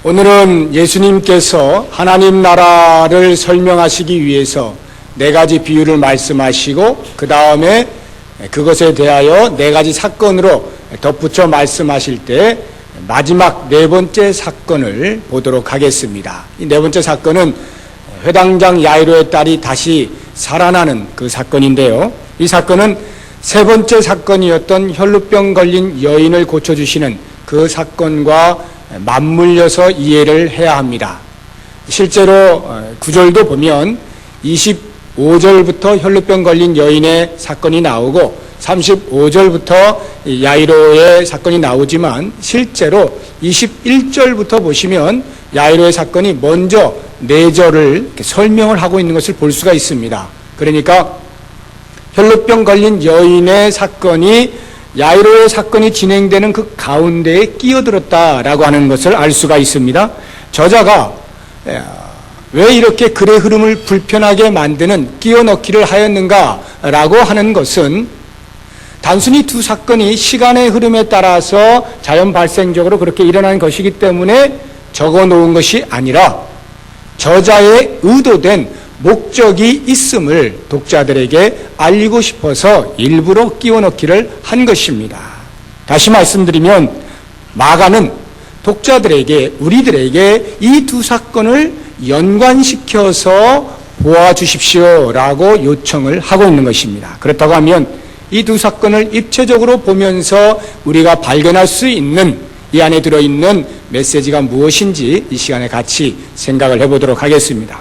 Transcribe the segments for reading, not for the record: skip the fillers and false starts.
오늘은 예수님께서 하나님 나라를 설명하시기 위해서 네 가지 비유를 말씀하시고 그 다음에 그것에 대하여 네 가지 사건으로 덧붙여 말씀하실 때 마지막 네 번째 사건을 보도록 하겠습니다. 이 네 번째 사건은 회당장 야이로의 딸이 다시 살아나는 그 사건인데요. 이 사건은 세 번째 사건이었던 혈루병 걸린 여인을 고쳐주시는 그 사건과 맞물려서 이해를 해야 합니다. 실제로 구절도 보면 25절부터 혈루병 걸린 여인의 사건이 나오고 35절부터 야이로의 사건이 나오지만 실제로 21절부터 보시면 야이로의 사건이 먼저 4절을 설명을 하고 있는 것을 볼 수가 있습니다. 그러니까 혈루병 걸린 여인의 사건이 야이로의 사건이 진행되는 그 가운데에 끼어들었다라고 하는 것을 알 수가 있습니다. 저자가 왜 이렇게 글의 흐름을 불편하게 만드는 끼워넣기를 하였는가라고 하는 것은 단순히 두 사건이 시간의 흐름에 따라서 자연 발생적으로 그렇게 일어난 것이기 때문에 적어 놓은 것이 아니라 저자의 의도된 목적이 있음을 독자들에게 알리고 싶어서 일부러 끼워넣기를 한 것입니다. 다시 말씀드리면 마가는 독자들에게, 우리들에게 이 두 사건을 연관시켜서 보아주십시오라고 요청을 하고 있는 것입니다. 그렇다고 하면 이 두 사건을 입체적으로 보면서 우리가 발견할 수 있는 이 안에 들어있는 메시지가 무엇인지 이 시간에 같이 생각을 해보도록 하겠습니다.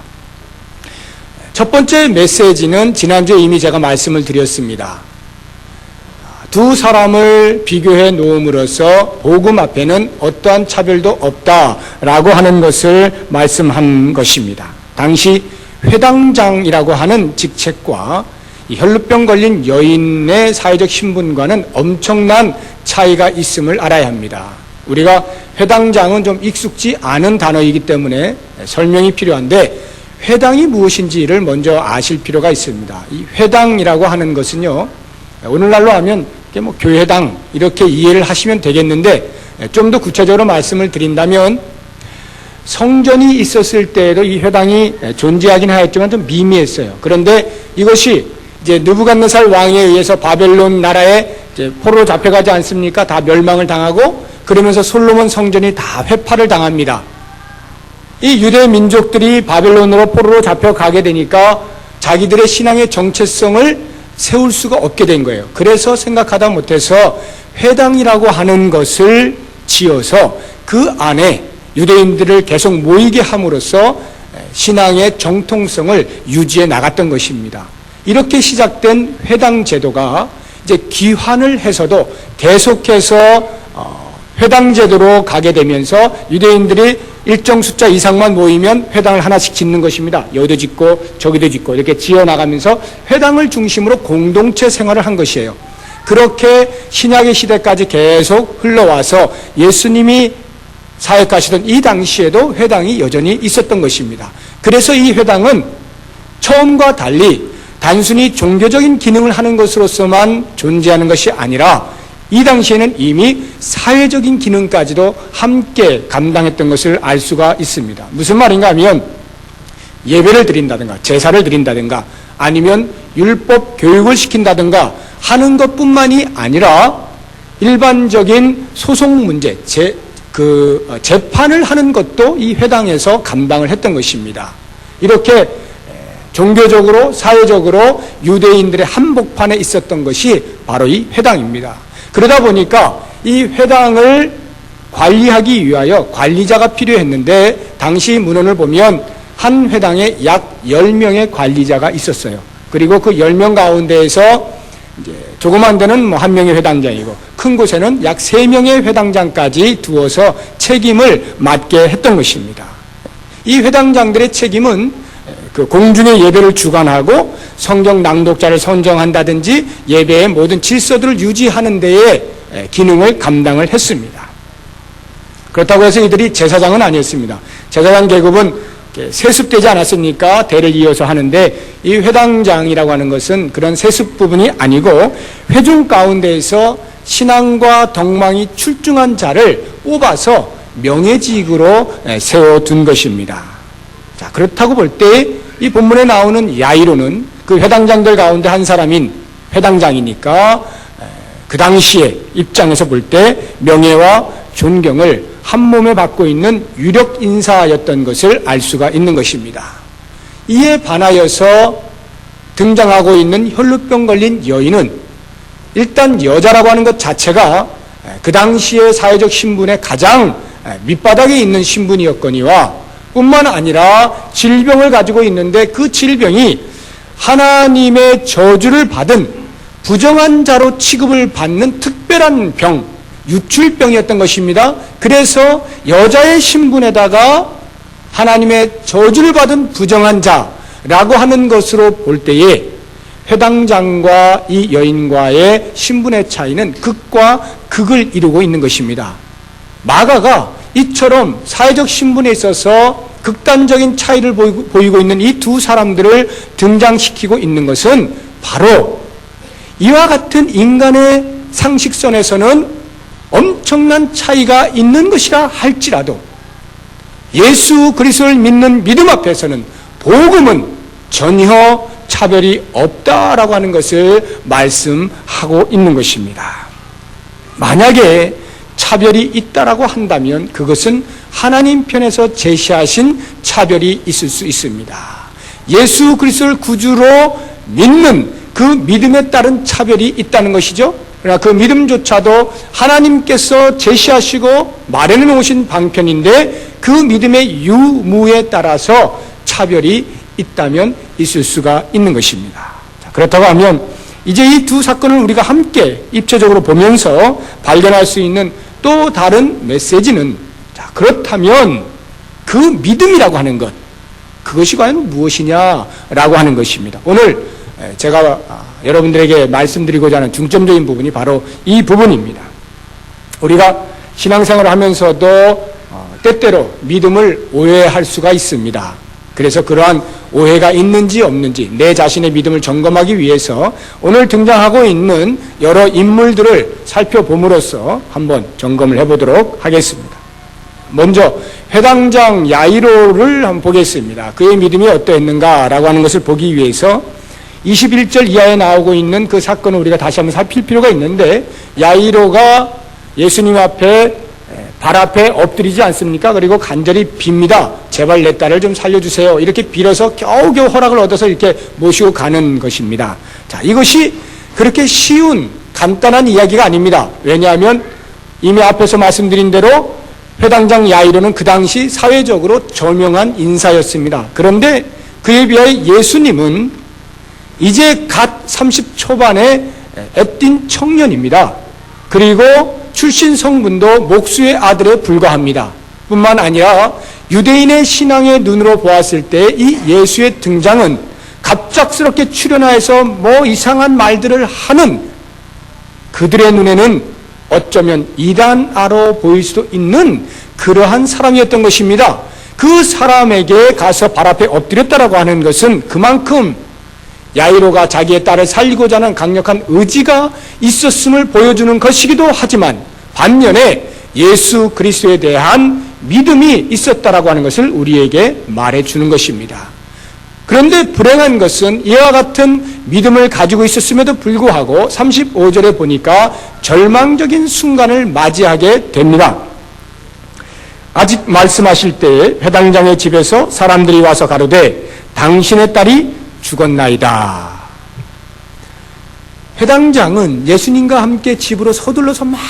첫 번째 메시지는 지난주에 이미 제가 말씀을 드렸습니다. 두 사람을 비교해 놓음으로써 복음 앞에는 어떠한 차별도 없다라고 하는 것을 말씀한 것입니다. 당시 회당장이라고 하는 직책과 이 혈루병 걸린 여인의 사회적 신분과는 엄청난 차이가 있음을 알아야 합니다. 우리가 회당장은 좀 익숙지 않은 단어이기 때문에 설명이 필요한데 회당이 무엇인지를 먼저 아실 필요가 있습니다. 이 회당이라고 하는 것은요, 오늘날로 하면 뭐 교회당 이렇게 이해를 하시면 되겠는데 좀 더 구체적으로 말씀을 드린다면 성전이 있었을 때에도 이 회당이 존재하긴 하였지만 좀 미미했어요. 그런데 이것이 이제 느부갓네살 왕에 의해서 바벨론 나라에 이제 포로로 잡혀가지 않습니까? 다 멸망을 당하고 그러면서 솔로몬 성전이 다 회파를 당합니다. 이 유대 민족들이 바벨론으로 포로로 잡혀가게 되니까 자기들의 신앙의 정체성을 세울 수가 없게 된 거예요. 그래서 생각하다 못해서 회당이라고 하는 것을 지어서 그 안에 유대인들을 계속 모이게 함으로써 신앙의 정통성을 유지해 나갔던 것입니다. 이렇게 시작된 회당 제도가 이제 기환을 해서도 계속해서 회당 제도로 가게 되면서 유대인들이 일정 숫자 이상만 모이면 회당을 하나씩 짓는 것입니다. 여기도 짓고 저기도 짓고 이렇게 지어나가면서 회당을 중심으로 공동체 생활을 한 것이에요. 그렇게 신약의 시대까지 계속 흘러와서 예수님이 사역하시던 이 당시에도 회당이 여전히 있었던 것입니다. 그래서 이 회당은 처음과 달리 단순히 종교적인 기능을 하는 것으로서만 존재하는 것이 아니라 이 당시에는 이미 사회적인 기능까지도 함께 감당했던 것을 알 수가 있습니다. 무슨 말인가 하면 예배를 드린다든가 제사를 드린다든가 아니면 율법 교육을 시킨다든가 하는 것뿐만이 아니라 일반적인 소송 문제, 재판을 하는 것도 이 회당에서 감당을 했던 것입니다. 이렇게 종교적으로 사회적으로 유대인들의 한복판에 있었던 것이 바로 이 회당입니다. 그러다 보니까 이 회당을 관리하기 위하여 관리자가 필요했는데 당시 문헌을 보면 한 회당에 약 10명의 관리자가 있었어요. 그리고 그 10명 가운데에서 이제 조그만 데는 뭐 한 명의 회당장이고 큰 곳에는 약 3명의 회당장까지 두어서 책임을 맡게 했던 것입니다. 이 회당장들의 책임은 그 공중의 예배를 주관하고 성경 낭독자를 선정한다든지 예배의 모든 질서들을 유지하는 데에 기능을 감당을 했습니다. 그렇다고 해서 이들이 제사장은 아니었습니다. 제사장 계급은 세습되지 않았습니까? 대를 이어서 하는데 이 회당장이라고 하는 것은 그런 세습 부분이 아니고 회중 가운데에서 신앙과 덕망이 출중한 자를 뽑아서 명예직으로 세워둔 것입니다. 자, 그렇다고 볼 때 이 본문에 나오는 야이로는 그 회당장들 가운데 한 사람인 회당장이니까 그 당시의 입장에서 볼 때 명예와 존경을 한 몸에 받고 있는 유력 인사였던 것을 알 수가 있는 것입니다. 이에 반하여서 등장하고 있는 혈루병 걸린 여인은 일단 여자라고 하는 것 자체가 그 당시의 사회적 신분의 가장 밑바닥에 있는 신분이었거니와 뿐만 아니라 질병을 가지고 있는데 그 질병이 하나님의 저주를 받은 부정한 자로 취급을 받는 특별한 병, 유출병이었던 것입니다. 그래서 여자의 신분에다가 하나님의 저주를 받은 부정한 자라고 하는 것으로 볼 때에 회당장과 이 여인과의 신분의 차이는 극과 극을 이루고 있는 것입니다. 마가가 이처럼 사회적 신분에 있어서 극단적인 차이를 보이고 있는 이 두 사람들을 등장시키고 있는 것은 바로 이와 같은 인간의 상식선에서는 엄청난 차이가 있는 것이라 할지라도 예수 그리스도를 믿는 믿음 앞에서는 복음은 전혀 차별이 없다라고 하는 것을 말씀하고 있는 것입니다. 만약에 차별이 있다라고 한다면 그것은 하나님 편에서 제시하신 차별이 있을 수 있습니다. 예수 그리스도를 구주로 믿는 그 믿음에 따른 차별이 있다는 것이죠. 그러나 그 믿음조차도 하나님께서 제시하시고 마련해 놓으신 방편인데 그 믿음의 유무에 따라서 차별이 있다면 있을 수가 있는 것입니다. 그렇다고 하면 이제 이 두 사건을 우리가 함께 입체적으로 보면서 발견할 수 있는 또 다른 메시지는, 자, 그렇다면 그 믿음이라고 하는 것, 그것이 과연 무엇이냐라고 하는 것입니다. 오늘 제가 여러분들에게 말씀드리고자 하는 중점적인 부분이 바로 이 부분입니다. 우리가 신앙생활을 하면서도 때때로 믿음을 오해할 수가 있습니다. 그래서 그러한 오해가 있는지 없는지 내 자신의 믿음을 점검하기 위해서 오늘 등장하고 있는 여러 인물들을 살펴봄으로써 한번 점검을 해보도록 하겠습니다. 먼저 회당장 야이로를 한번 보겠습니다. 그의 믿음이 어떠했는가라고 하는 것을 보기 위해서 21절 이하에 나오고 있는 그 사건을 우리가 다시 한번 살필 필요가 있는데, 야이로가 예수님 앞에 발 앞에 엎드리지 않습니까? 그리고 간절히 빕니다. 제발 내 딸을 좀 살려주세요. 이렇게 빌어서 겨우겨우 허락을 얻어서 이렇게 모시고 가는 것입니다. 자, 이것이 그렇게 쉬운 간단한 이야기가 아닙니다. 왜냐하면 이미 앞에서 말씀드린 대로 회당장 야이로는 그 당시 사회적으로 저명한 인사였습니다. 그런데 그에 비하여 예수님은 이제 갓 30 초반의 애띤 청년입니다. 그리고 출신 성분도 목수의 아들에 불과합니다. 뿐만 아니라 유대인의 신앙의 눈으로 보았을 때 이 예수의 등장은 갑작스럽게 출현하여서 뭐 이상한 말들을 하는 그들의 눈에는 어쩌면 이단아로 보일 수도 있는 그러한 사람이었던 것입니다. 그 사람에게 가서 발 앞에 엎드렸다라고 하는 것은 그만큼 야이로가 자기의 딸을 살리고자 하는 강력한 의지가 있었음을 보여주는 것이기도 하지만 반면에 예수 그리스도에 대한 믿음이 있었다라고 하는 것을 우리에게 말해주는 것입니다. 그런데 불행한 것은 이와 같은 믿음을 가지고 있었음에도 불구하고 35절에 보니까 절망적인 순간을 맞이하게 됩니다. 아직 말씀하실 때에 회당장의 집에서 사람들이 와서 가로되 당신의 딸이 죽었나이다. 회당장은 예수님과 함께 집으로 서둘러서 막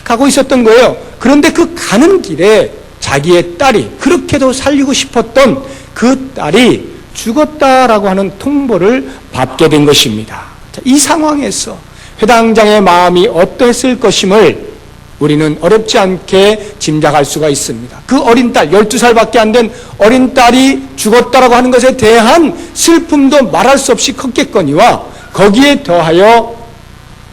가고 있었던 거예요. 그런데 그 가는 길에 자기의 딸이, 그렇게도 살리고 싶었던 그 딸이 죽었다라고 하는 통보를 받게 된 것입니다. 이 상황에서 회당장의 마음이 어떠했을 것임을 우리는 어렵지 않게 짐작할 수가 있습니다. 그 어린 딸, 12살밖에 안 된 어린 딸이 죽었다라고 하는 것에 대한 슬픔도 말할 수 없이 컸겠거니와 거기에 더하여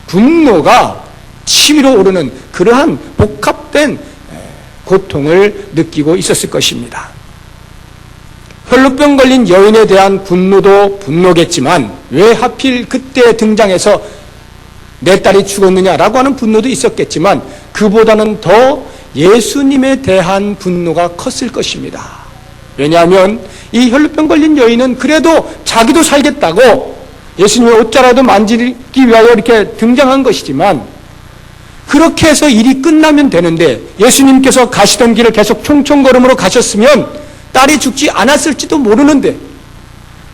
분노가 치밀어 오르는 그러한 복합된 고통을 느끼고 있었을 것입니다. 혈루병 걸린 여인에 대한 분노도 분노겠지만 왜 하필 그때 등장해서 내 딸이 죽었느냐라고 하는 분노도 있었겠지만 그보다는 더 예수님에 대한 분노가 컸을 것입니다. 왜냐하면 이 혈루병 걸린 여인은 그래도 자기도 살겠다고 예수님의 옷자라도 만지기 위하여 이렇게 등장한 것이지만, 그렇게 해서 일이 끝나면 되는데 예수님께서 가시던 길을 계속 총총걸음으로 가셨으면 딸이 죽지 않았을지도 모르는데,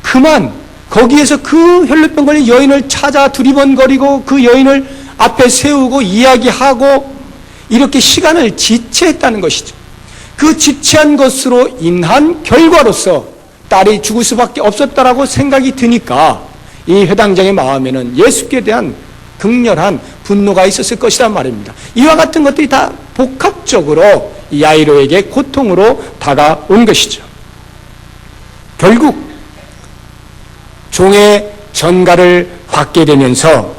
그만 거기에서 그 혈루병 걸린 여인을 찾아 두리번거리고 그 여인을 앞에 세우고 이야기하고 이렇게 시간을 지체했다는 것이죠. 그 지체한 것으로 인한 결과로서 딸이 죽을 수밖에 없었다라고 생각이 드니까 이 회당장의 마음에는 예수께 대한 극렬한 분노가 있었을 것이란 말입니다. 이와 같은 것들이 다 복합적으로 이 야이로에게 고통으로 다가온 것이죠. 결국 종의 전가를 받게 되면서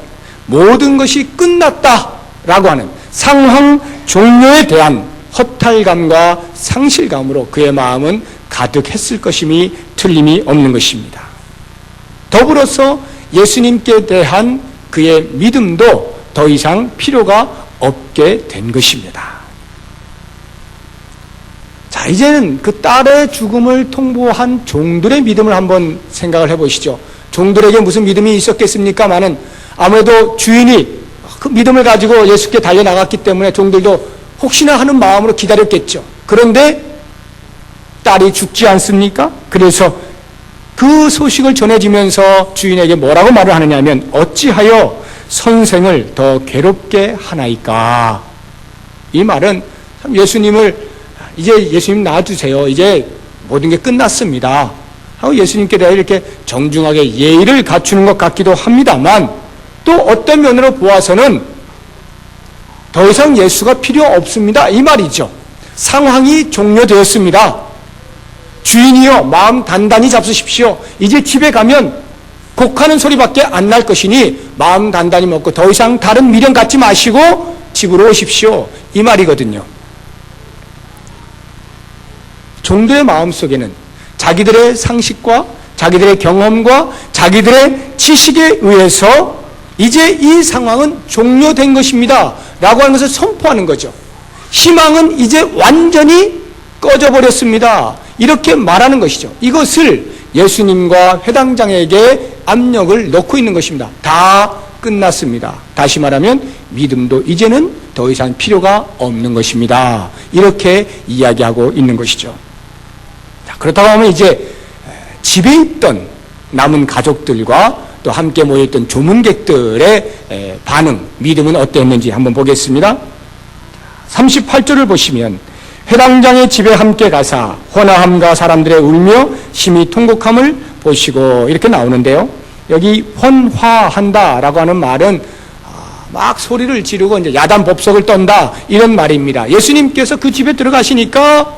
모든 것이 끝났다라고 하는 상황 종료에 대한 허탈감과 상실감으로 그의 마음은 가득했을 것임이 틀림이 없는 것입니다. 더불어서 예수님께 대한 그의 믿음도 더 이상 필요가 없게 된 것입니다. 자, 이제는 그 딸의 죽음을 통보한 종들의 믿음을 한번 생각을 해보시죠. 종들에게 무슨 믿음이 있었겠습니까마는 아무래도 주인이 그 믿음을 가지고 예수께 달려나갔기 때문에 종들도 혹시나 하는 마음으로 기다렸겠죠. 그런데 딸이 죽지 않습니까? 그래서 그 소식을 전해지면서 주인에게 뭐라고 말을 하느냐 하면, 어찌하여 선생을 더 괴롭게 하나이까? 이 말은 참 예수님을, 이제 예수님 놔두세요, 이제 모든 게 끝났습니다 하고 예수님께 대해 이렇게 정중하게 예의를 갖추는 것 같기도 합니다만, 또 어떤 면으로 보아서는 더 이상 예수가 필요 없습니다 이 말이죠. 상황이 종료되었습니다. 주인이여, 마음 단단히 잡수십시오. 이제 집에 가면 곡하는 소리밖에 안 날 것이니 마음 단단히 먹고 더 이상 다른 미련 갖지 마시고 집으로 오십시오 이 말이거든요. 종들의 마음속에는 자기들의 상식과 자기들의 경험과 자기들의 지식에 의해서 이제 이 상황은 종료된 것입니다 라고 하는 것을 선포하는 거죠. 희망은 이제 완전히 꺼져버렸습니다 이렇게 말하는 것이죠. 이것을 예수님과 회당장에게 압력을 넣고 있는 것입니다. 다 끝났습니다. 다시 말하면 믿음도 이제는 더 이상 필요가 없는 것입니다. 이렇게 이야기하고 있는 것이죠. 자, 그렇다고 하면 이제 집에 있던 남은 가족들과 또 함께 모여있던 조문객들의 반응, 믿음은 어땠는지 한번 보겠습니다. 38절을 보시면, 회당장의 집에 함께 가사 혼화함과 사람들의 울며 심히 통곡함을 보시고, 이렇게 나오는데요. 여기 혼화한다라고 하는 말은 막 소리를 지르고 이제 야단법석을 떤다 이런 말입니다. 예수님께서 그 집에 들어가시니까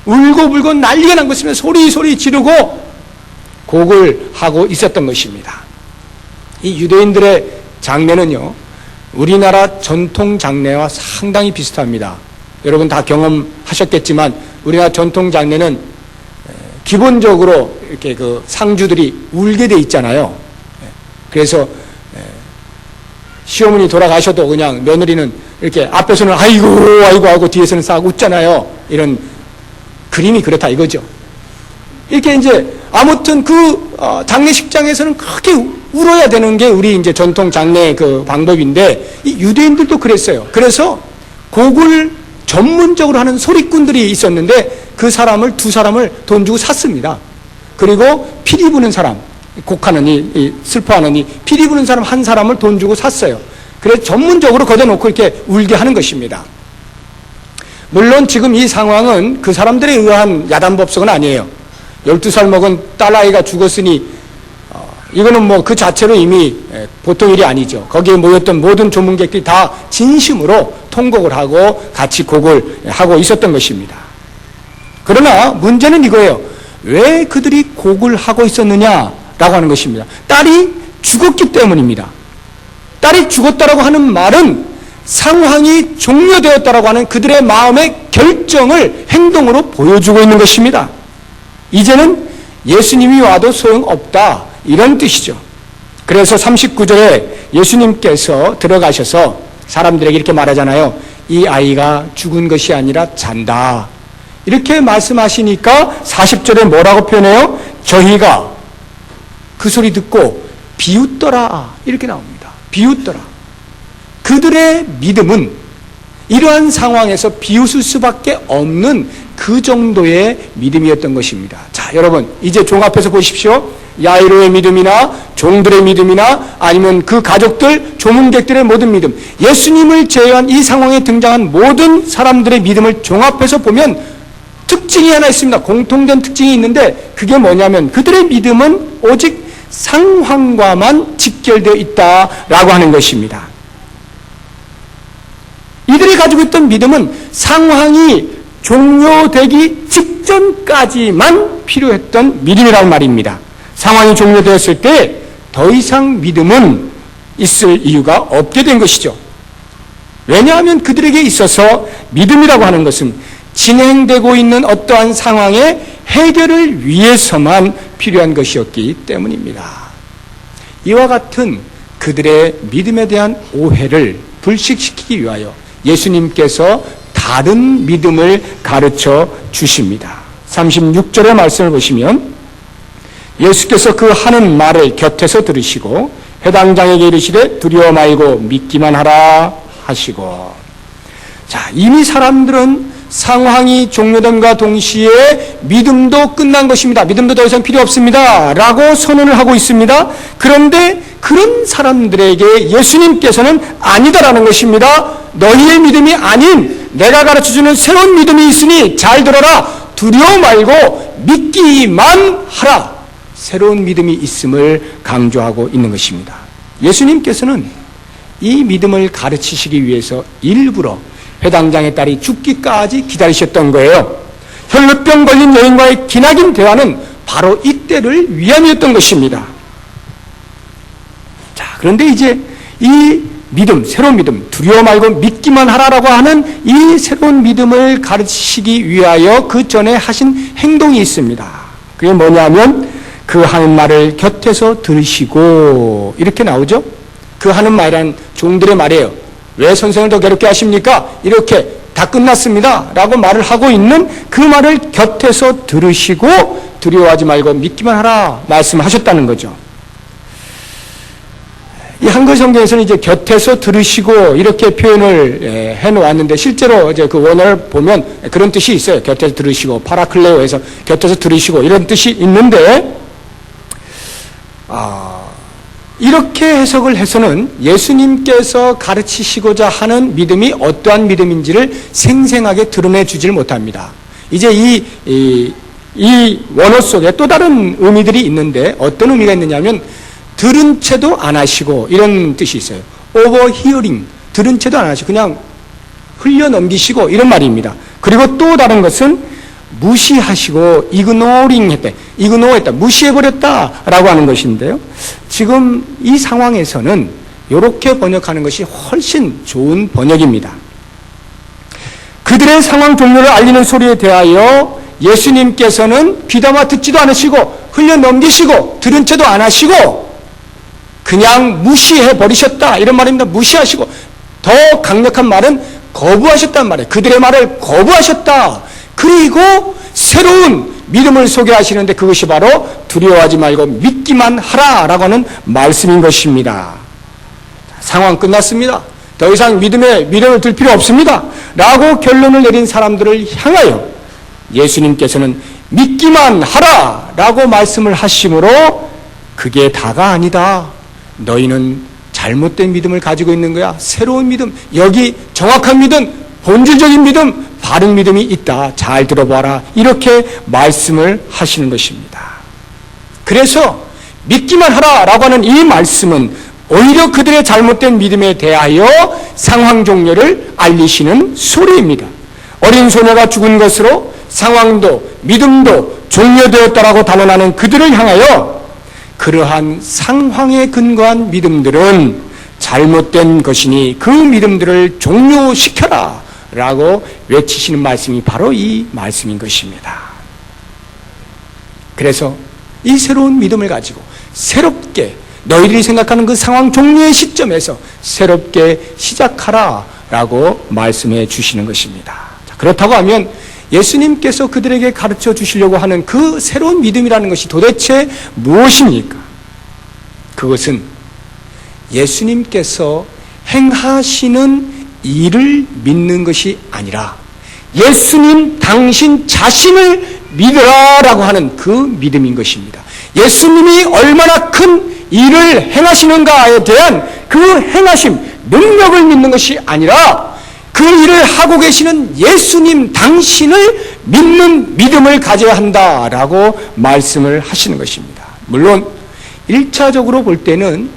울고불고 난리가 난 것이면 소리 지르고 곡을 하고 있었던 것입니다. 이 유대인들의 장례는요, 우리나라 전통 장례와 상당히 비슷합니다. 여러분 다 경험하셨겠지만 우리나라 전통 장례는 기본적으로 이렇게 그 상주들이 울게 돼 있잖아요. 그래서 시어머니 돌아가셔도 그냥 며느리는 이렇게 앞에서는 아이고 하고 뒤에서는 싹 웃잖아요. 이런 그림이 그렇다 이거죠. 이렇게 이제 아무튼 그 장례식장에서는 그렇게 울어야 되는 게 우리 이제 전통 장례 그 방법인데, 이 유대인들도 그랬어요. 그래서 곡을 전문적으로 하는 소리꾼들이 있었는데 그 사람을 두 사람을 돈 주고 샀습니다. 그리고 피리 부는 사람, 곡하는 이 슬퍼하는 이 피리 부는 사람 한 사람을 돈 주고 샀어요. 그래서 전문적으로 거둬 놓고 이렇게 울게 하는 것입니다. 물론 지금 이 상황은 그 사람들에 의한 야단법석은 아니에요. 12살 먹은 딸아이가 죽었으니 이거는 뭐 그 자체로 이미 보통 일이 아니죠. 거기에 모였던 모든 조문객들이 다 진심으로 통곡을 하고 같이 곡을 하고 있었던 것입니다. 그러나 문제는 이거예요. 왜 그들이 곡을 하고 있었느냐라고 하는 것입니다. 딸이 죽었기 때문입니다. 딸이 죽었다라고 하는 말은 상황이 종료되었다라고 하는 그들의 마음의 결정을 행동으로 보여주고 있는 것입니다. 이제는 예수님이 와도 소용없다 이런 뜻이죠. 그래서 39절에 예수님께서 들어가셔서 사람들에게 이렇게 말하잖아요. 이 아이가 죽은 것이 아니라 잔다. 이렇게 말씀하시니까 40절에 뭐라고 표현해요? 저희가 그 소리 듣고 비웃더라. 이렇게 나옵니다. 비웃더라. 그들의 믿음은 이러한 상황에서 비웃을 수밖에 없는 그 정도의 믿음이었던 것입니다. 자, 여러분, 이제 종합해서 보십시오. 야이로의 믿음이나 종들의 믿음이나 아니면 그 가족들, 조문객들의 모든 믿음, 예수님을 제외한 이 상황에 등장한 모든 사람들의 믿음을 종합해서 보면 특징이 하나 있습니다. 공통된 특징이 있는데 그게 뭐냐면 그들의 믿음은 오직 상황과만 직결되어 있다라고 하는 것입니다. 이들이 가지고 있던 믿음은 상황이 종료되기 직전까지만 필요했던 믿음이란 말입니다. 상황이 종료되었을 때 더 이상 믿음은 있을 이유가 없게 된 것이죠. 왜냐하면 그들에게 있어서 믿음이라고 하는 것은 진행되고 있는 어떠한 상황의 해결을 위해서만 필요한 것이었기 때문입니다. 이와 같은 그들의 믿음에 대한 오해를 불식시키기 위하여 예수님께서 다른 믿음을 가르쳐 주십니다. 36절의 말씀을 보시면 예수께서 그 하는 말을 곁에서 들으시고 회당장에게 이르시되 두려워 말고 믿기만 하라 하시고. 자, 이미 사람들은 상황이 종료됨과 동시에 믿음도 끝난 것입니다. 믿음도 더 이상 필요 없습니다. 라고 선언을 하고 있습니다. 그런데 그런 사람들에게 예수님께서는 아니다라는 것입니다. 너희의 믿음이 아닌 내가 가르쳐주는 새로운 믿음이 있으니 잘 들어라. 두려워 말고 믿기만 하라. 새로운 믿음이 있음을 강조하고 있는 것입니다. 예수님께서는 이 믿음을 가르치시기 위해서 일부러 회당장의 딸이 죽기까지 기다리셨던 거예요. 혈루병 걸린 여인과의 기나긴 대화는 바로 이때를 위함이었던 것입니다. 자, 그런데 이제 이 믿음, 새로운 믿음, 두려워 말고 믿기만 하라라고 하는 이 새로운 믿음을 가르치시기 위하여 그 전에 하신 행동이 있습니다. 그게 뭐냐면 그 하는 말을 곁에서 들으시고 이렇게 나오죠. 그 하는 말이란 종들의 말이에요. 왜 선생을 더 괴롭게 하십니까? 이렇게 다 끝났습니다 라고 말을 하고 있는 그 말을 곁에서 들으시고 두려워하지 말고 믿기만 하라 말씀하셨다는 거죠. 이 한글 성경에서는 이제 곁에서 들으시고 이렇게 표현을 해놓았는데 실제로 이제 그 원어를 보면 그런 뜻이 있어요. 곁에서 들으시고 파라클레오에서 곁에서 들으시고 이런 뜻이 있는데 이렇게 해석을 해서는 예수님께서 가르치시고자 하는 믿음이 어떠한 믿음인지를 생생하게 드러내 주질 못합니다. 이제 이 원어 속에 또 다른 의미들이 있는데 어떤 의미가 있느냐면 들은 채도 안 하시고 이런 뜻이 있어요. overhearing, 들은 채도 안 하시고 그냥 흘려 넘기시고 이런 말입니다. 그리고 또 다른 것은 무시하시고 ignoring 했다. ignore 했다. 무시해버렸다라고 하는 것인데요. 지금 이 상황에서는 이렇게 번역하는 것이 훨씬 좋은 번역입니다. 그들의 상황 종료를 알리는 소리에 대하여 예수님께서는 귀담아 듣지도 않으시고 흘려 넘기시고 들은 채도 안 하시고 그냥 무시해버리셨다 이런 말입니다. 무시하시고 더 강력한 말은 거부하셨단 말이에요. 그들의 말을 거부하셨다. 그리고 새로운 믿음을 소개하시는데 그것이 바로 두려워하지 말고 믿기만 하라라고 하는 말씀인 것입니다. 상황 끝났습니다. 더 이상 미련을 들 필요 없습니다. 라고 결론을 내린 사람들을 향하여 예수님께서는 믿기만 하라라고 말씀을 하심으로 그게 다가 아니다. 너희는 잘못된 믿음을 가지고 있는 거야. 새로운 믿음, 여기 정확한 믿음, 본질적인 믿음, 바른 믿음이 있다. 잘 들어봐라. 이렇게 말씀을 하시는 것입니다. 그래서 믿기만 하라라고 하는 이 말씀은 오히려 그들의 잘못된 믿음에 대하여 상황 종료를 알리시는 소리입니다. 어린 소녀가 죽은 것으로 상황도 믿음도 종료되었다라고 단언하는 그들을 향하여 그러한 상황에 근거한 믿음들은 잘못된 것이니 그 믿음들을 종료시켜라 라고 외치시는 말씀이 바로 이 말씀인 것입니다. 그래서 이 새로운 믿음을 가지고 새롭게 너희들이 생각하는 그 상황 종료의 시점에서 새롭게 시작하라 라고 말씀해 주시는 것입니다. 자, 그렇다고 하면 예수님께서 그들에게 가르쳐 주시려고 하는 그 새로운 믿음이라는 것이 도대체 무엇입니까? 그것은 예수님께서 행하시는 일을 믿는 것이 아니라 예수님 당신 자신을 믿으라라고 하는 그 믿음인 것입니다. 예수님이 얼마나 큰 일을 행하시는가에 대한 그 행하심, 능력을 믿는 것이 아니라 그 일을 하고 계시는 예수님 당신을 믿는 믿음을 가져야 한다라고 말씀을 하시는 것입니다. 물론 1차적으로 볼 때는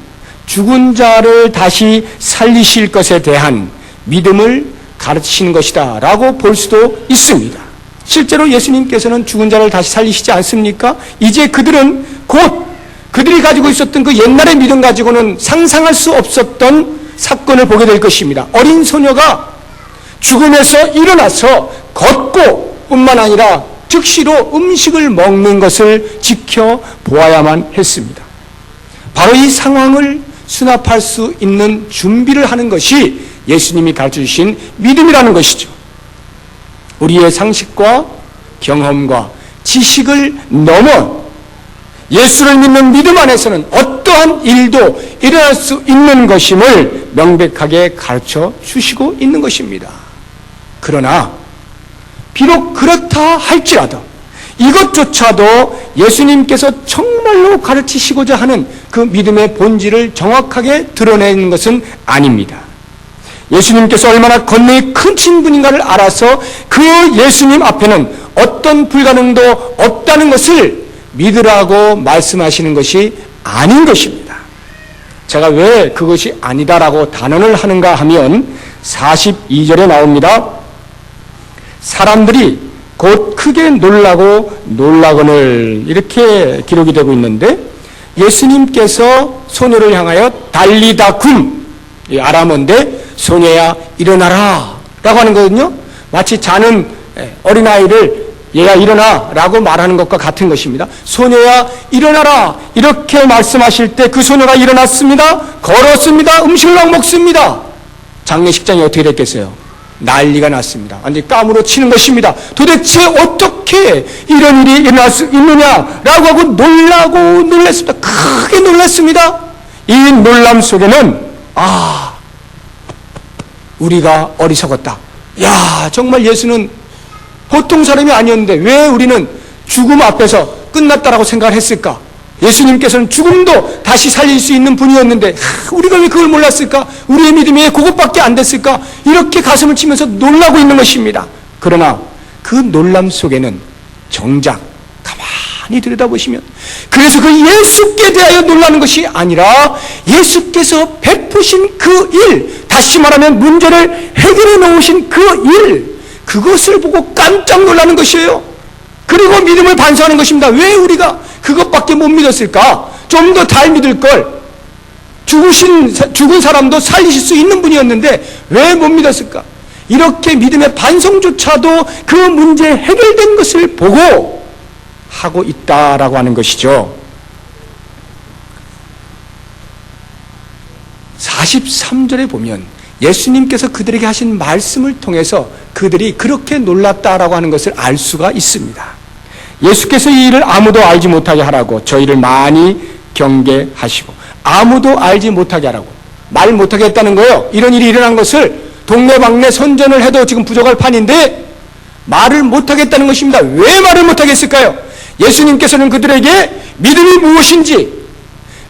죽은 자를 다시 살리실 것에 대한 믿음을 가르치시는 것이다 라고 볼 수도 있습니다. 실제로 예수님께서는 죽은 자를 다시 살리시지 않습니까? 이제 그들은 곧 그들이 가지고 있었던 그 옛날의 믿음 가지고는 상상할 수 없었던 사건을 보게 될 것입니다. 어린 소녀가 죽음에서 일어나서 걷고 뿐만 아니라 즉시로 음식을 먹는 것을 지켜보아야만 했습니다. 바로 이 상황을 수납할 수 있는 준비를 하는 것이 예수님이 가르쳐 주신 믿음이라는 것이죠. 우리의 상식과 경험과 지식을 넘어 예수를 믿는 믿음 안에서는 어떠한 일도 일어날 수 있는 것임을 명백하게 가르쳐 주시고 있는 것입니다. 그러나 비록 그렇다 할지라도 이것조차도 예수님께서 정말로 가르치시고자 하는 그 믿음의 본질을 정확하게 드러내는 것은 아닙니다. 예수님께서 얼마나 권능이 큰 친분인가를 알아서 그 예수님 앞에는 어떤 불가능도 없다는 것을 믿으라고 말씀하시는 것이 아닌 것입니다. 제가 왜 그것이 아니다라고 단언을 하는가 하면 42절에 나옵니다. 사람들이 곧 크게 놀라고 놀라거늘 이렇게 기록이 되고 있는데 예수님께서 소녀를 향하여 달리다 쿰, 아람어인데 소녀야 일어나라 라고 하는 거거든요. 마치 자는 어린아이를 얘야 일어나 라고 말하는 것과 같은 것입니다. 소녀야 일어나라 이렇게 말씀하실 때 그 소녀가 일어났습니다. 걸었습니다. 음식을 막 먹습니다. 장례식장이 어떻게 됐겠어요? 난리가 났습니다. 완전히 까무러 치는 것입니다. 도대체 어떻게 이런 일이 일어날 수 있느냐라고 하고 놀라고 놀랐습니다. 크게 놀랐습니다. 이 놀람 속에는 우리가 어리석었다. 야, 정말 예수는 보통 사람이 아니었는데 왜 우리는 죽음 앞에서 끝났다라고 생각을 했을까? 예수님께서는 죽음도 다시 살릴 수 있는 분이었는데 우리가 왜 그걸 몰랐을까? 우리의 믿음이 왜 그것밖에 안 됐을까? 이렇게 가슴을 치면서 놀라고 있는 것입니다. 그러나 그 놀람 속에는 정작 가만히 들여다보시면 그래서 그 예수께 대하여 놀라는 것이 아니라 예수께서 베푸신 그 일, 다시 말하면 문제를 해결해 놓으신 그 일, 그것을 보고 깜짝 놀라는 것이에요. 그리고 믿음을 반성하는 것입니다. 왜 우리가 그것밖에 못 믿었을까? 좀 더 잘 믿을 걸. 죽은 사람도 살리실 수 있는 분이었는데 왜 못 믿었을까? 이렇게 믿음의 반성조차도 그 문제 해결된 것을 보고 하고 있다라고 하는 것이죠. 43절에 보면 예수님께서 그들에게 하신 말씀을 통해서 그들이 그렇게 놀랐다라고 하는 것을 알 수가 있습니다. 예수께서 이 일을 아무도 알지 못하게 하라고 저희를 많이 경계하시고, 아무도 알지 못하게 하라고 말 못하게 했다는 거예요. 이런 일이 일어난 것을 동네방네 선전을 해도 지금 부족할 판인데 말을 못하겠다는 것입니다. 왜 말을 못하겠을까요? 예수님께서는 그들에게 믿음이 무엇인지,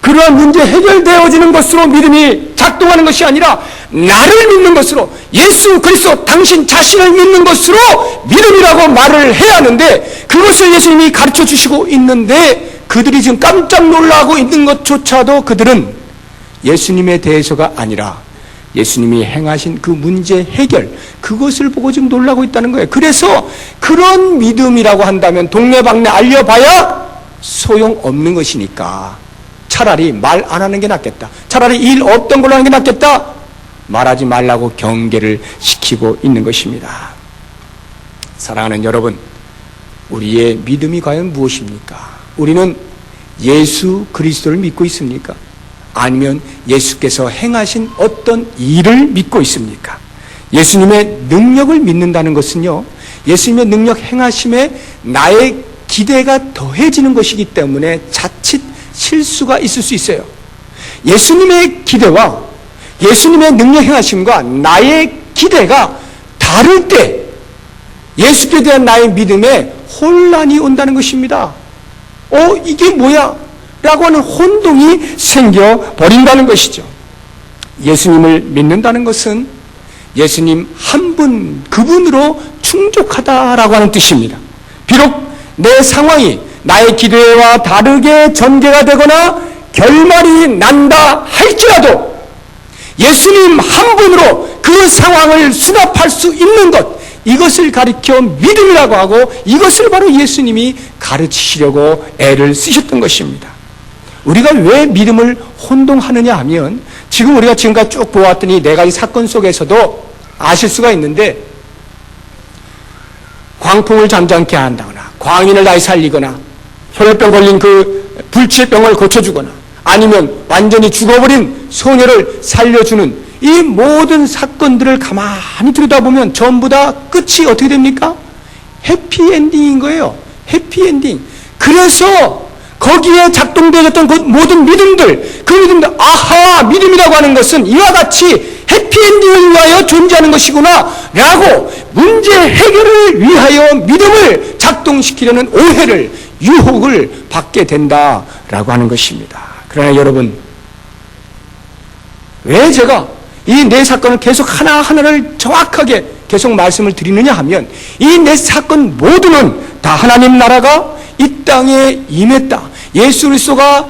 그러한 문제 해결되어지는 것으로 믿음이 작동하는 것이 아니라 나를 믿는 것으로, 예수 그리스도 당신 자신을 믿는 것으로 믿음이라고 말을 해야 하는데, 그것을 예수님이 가르쳐 주시고 있는데 그들이 지금 깜짝 놀라고 있는 것조차도 그들은 예수님에 대해서가 아니라 예수님이 행하신 그 문제 해결, 그것을 보고 지금 놀라고 있다는 거예요. 그래서 그런 믿음이라고 한다면 동네방네 알려봐야 소용없는 것이니까 차라리 말 안 하는 게 낫겠다, 차라리 일 없던 걸로 하는 게 낫겠다, 말하지 말라고 경계를 시키고 있는 것입니다. 사랑하는 여러분, 우리의 믿음이 과연 무엇입니까? 우리는 예수 그리스도를 믿고 있습니까? 아니면 예수께서 행하신 어떤 일을 믿고 있습니까? 예수님의 능력을 믿는다는 것은요, 예수님의 능력 행하심에 나의 기대가 더해지는 것이기 때문에 자칫 실수가 있을 수 있어요. 예수님의 기대와 예수님의 능력 행하심과 나의 기대가 다를 때 예수께 대한 나의 믿음에 혼란이 온다는 것입니다. 이게 뭐야? 라고 하는 혼동이 생겨버린다는 것이죠. 예수님을 믿는다는 것은 예수님 한 분, 그분으로 충족하다라고 하는 뜻입니다. 비록 내 상황이 나의 기대와 다르게 전개가 되거나 결말이 난다 할지라도 예수님 한 분으로 그 상황을 수납할 수 있는 것, 이것을 가리켜 믿음이라고 하고 이것을 바로 예수님이 가르치시려고 애를 쓰셨던 것입니다. 우리가 왜 믿음을 혼동하느냐 하면 지금 우리가 지금까지 쭉 보았더니 네 가지 사건 속에서도 아실 수가 있는데, 광풍을 잠잠케 한다거나 광인을 다시 살리거나 혈병 걸린 그 불치의 병을 고쳐주거나 아니면 완전히 죽어버린 소녀를 살려주는 이 모든 사건들을 가만히 들여다보면 전부 다 끝이 어떻게 됩니까? 해피엔딩인 거예요. 해피엔딩. 그래서 거기에 작동되었던 그 모든 믿음들, 그 믿음들, 아하, 믿음이라고 하는 것은 이와 같이 해피엔딩을 위하여 존재하는 것이구나 라고 문제 해결을 위하여 믿음을 작동시키려는 오해를, 유혹을 받게 된다라고 하는 것입니다. 그러나 여러분, 왜 제가 이 네 사건을 계속 하나하나를 정확하게 계속 말씀을 드리느냐 하면 이 네 사건 모두는 다 하나님 나라가 이 땅에 임했다, 예수 그리스도가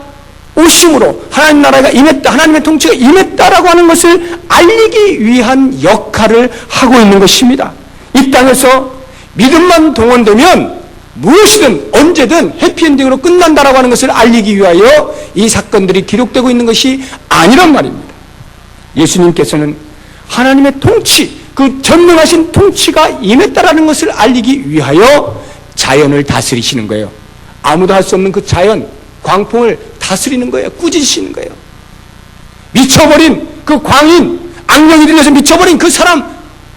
오심으로 하나님 나라가 임했다, 하나님의 통치가 임했다라고 하는 것을 알리기 위한 역할을 하고 있는 것입니다. 이 땅에서 믿음만 동원되면 무엇이든 언제든 해피엔딩으로 끝난다라고 하는 것을 알리기 위하여 이 사건들이 기록되고 있는 것이 아니란 말입니다. 예수님께서는 하나님의 통치, 그 전능하신 통치가 임했다라는 것을 알리기 위하여 자연을 다스리시는 거예요. 아무도 할 수 없는 그 자연, 광풍을 다스리는 거예요. 꾸짖으시는 거예요. 미쳐버린 그 광인, 악령이 들려서 미쳐버린 그 사람,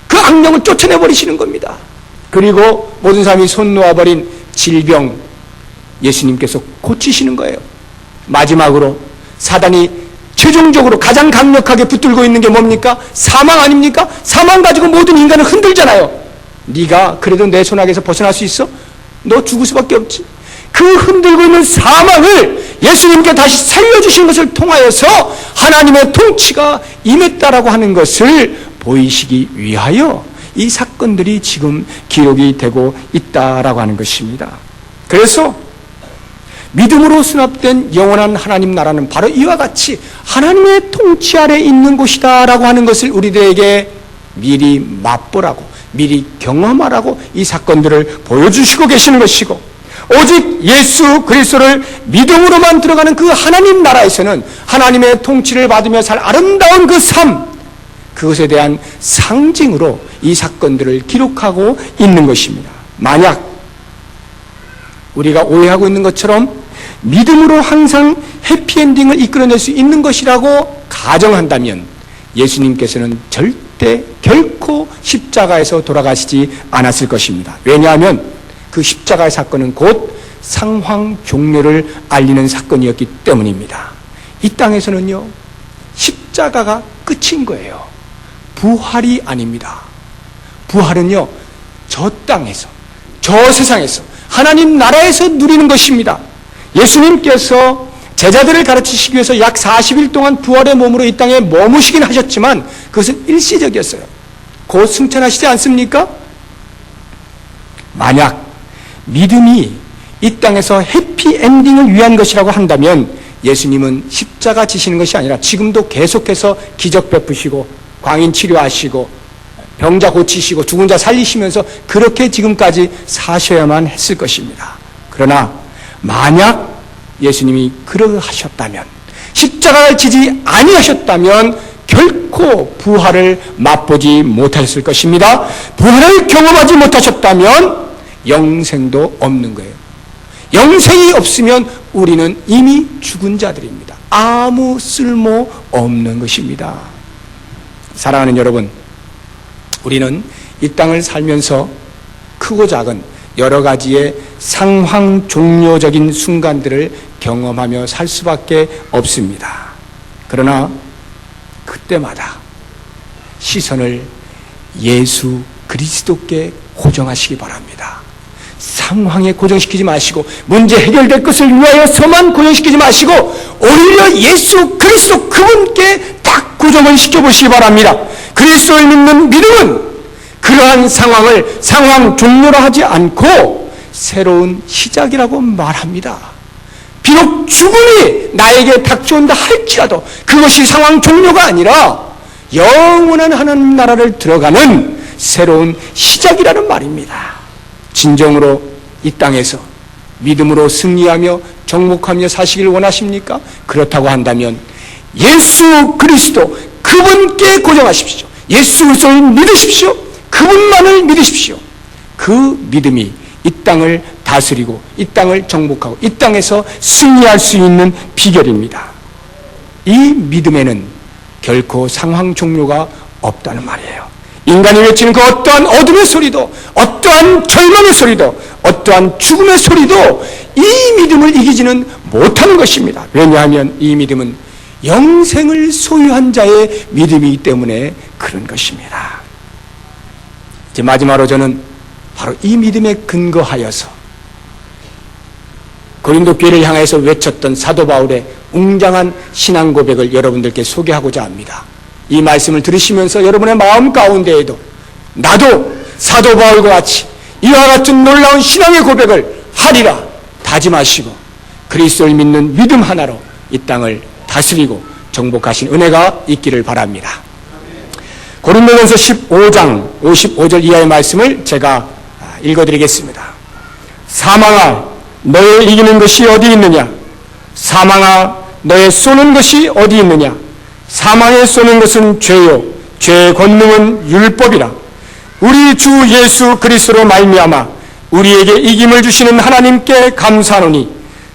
그 악령을 쫓아내버리시는 겁니다. 그리고 모든 사람이 손 놓아버린 질병, 예수님께서 고치시는 거예요. 마지막으로 사단이 최종적으로 가장 강력하게 붙들고 있는 게 뭡니까? 사망 아닙니까? 사망 가지고 모든 인간을 흔들잖아요. 네가 그래도 내 손아귀에서 벗어날 수 있어? 너 죽을 수밖에 없지. 그 흔들고 있는 사망을 예수님께 다시 살려주신 것을 통하여서 하나님의 통치가 임했다라고 하는 것을 보이시기 위하여 이 사건들이 지금 기록이 되고 있다라고 하는 것입니다. 그래서 믿음으로 수납된 영원한 하나님 나라는 바로 이와 같이 하나님의 통치 아래 있는 곳이다라고 하는 것을 우리들에게 미리 맛보라고, 미리 경험하라고 이 사건들을 보여주시고 계시는 것이고, 오직 예수 그리스도를 믿음으로만 들어가는 그 하나님 나라에서는 하나님의 통치를 받으며 살 아름다운 그 삶, 그것에 대한 상징으로 이 사건들을 기록하고 있는 것입니다. 만약 우리가 오해하고 있는 것처럼 믿음으로 항상 해피엔딩을 이끌어낼 수 있는 것이라고 가정한다면 예수님께서는 절대 결코 십자가에서 돌아가시지 않았을 것입니다. 왜냐하면 그 십자가의 사건은 곧 상황 종료를 알리는 사건이었기 때문입니다. 이 땅에서는요, 십자가가 끝인 거예요. 부활이 아닙니다. 부활은요, 저 땅에서, 저 세상에서, 하나님 나라에서 누리는 것입니다. 예수님께서 제자들을 가르치시기 위해서 약 40일 동안 부활의 몸으로 이 땅에 머무시긴 하셨지만 그것은 일시적이었어요. 곧 승천하시지 않습니까? 만약 믿음이 이 땅에서 해피엔딩을 위한 것이라고 한다면 예수님은 십자가 지시는 것이 아니라 지금도 계속해서 기적 베푸시고 광인 치료하시고 병자 고치시고 죽은 자 살리시면서 그렇게 지금까지 사셔야만 했을 것입니다. 그러나 만약 예수님이 그러하셨다면, 십자가를 지지 아니하셨다면 결코 부활을 맛보지 못하셨을 것입니다. 부활을 경험하지 못하셨다면 영생도 없는 거예요. 영생이 없으면 우리는 이미 죽은 자들입니다. 아무 쓸모 없는 것입니다. 사랑하는 여러분, 우리는 이 땅을 살면서 크고 작은 여러 가지의 상황 종료적인 순간들을 경험하며 살 수밖에 없습니다. 그러나 그때마다 시선을 예수 그리스도께 고정하시기 바랍니다. 상황에 고정시키지 마시고 문제 해결될 것을 위하여서만 고정시키지 마시고 오히려 예수 그리스도 그분께 딱 고정을 시켜보시기 바랍니다. 그리스도를 믿는 믿음은 그러한 상황을 상황 종료로 하지 않고 새로운 시작이라고 말합니다. 비록 죽음이 나에게 닥쳐온다 할지라도 그것이 상황 종료가 아니라 영원한 하나님 나라를 들어가는 새로운 시작이라는 말입니다. 진정으로 이 땅에서 믿음으로 승리하며 정복하며 사시길 원하십니까? 그렇다고 한다면 예수 그리스도 그분께 고정하십시오. 예수 그리스도를 믿으십시오. 그분만을 믿으십시오. 그 믿음이 이 땅을 다스리고 이 땅을 정복하고 이 땅에서 승리할 수 있는 비결입니다. 이 믿음에는 결코 상황 종료가 없다는 말이에요. 인간이 외치는 그 어떠한 어둠의 소리도 어떠한 절망의 소리도 어떠한 죽음의 소리도 이 믿음을 이기지는 못하는 것입니다. 왜냐하면 이 믿음은 영생을 소유한 자의 믿음이기 때문에 그런 것입니다. 이제 마지막으로 저는 바로 이 믿음에 근거하여서 고린도 교회를 향해서 외쳤던 사도 바울의 웅장한 신앙 고백을 여러분들께 소개하고자 합니다. 이 말씀을 들으시면서 여러분의 마음 가운데에도 나도 사도 바울과 같이 이와 같은 놀라운 신앙의 고백을 하리라 다짐하시고 그리스도를 믿는 믿음 하나로 이 땅을 다스리고 정복하신 은혜가 있기를 바랍니다. 고린도전서 15장 55절 이하의 말씀을 제가 읽어드리겠습니다. 사망아 너의 이기는 것이 어디 있느냐? 사망아 너의 쏘는 것이 어디 있느냐? 사망에 쏘는 것은 죄요 죄의 권능은 율법이라. 우리 주 예수 그리스도로 말미암아 우리에게 이김을 주시는 하나님께 감사하노니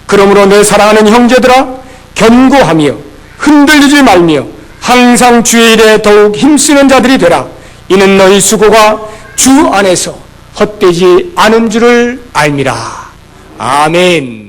그러므로 내 사랑하는 형제들아 견고하며 흔들리지 말며 항상 주의 일에 더욱 힘쓰는 자들이 되라. 이는 너희 수고가 주 안에서 헛되지 않은 줄을 알미라. 아멘.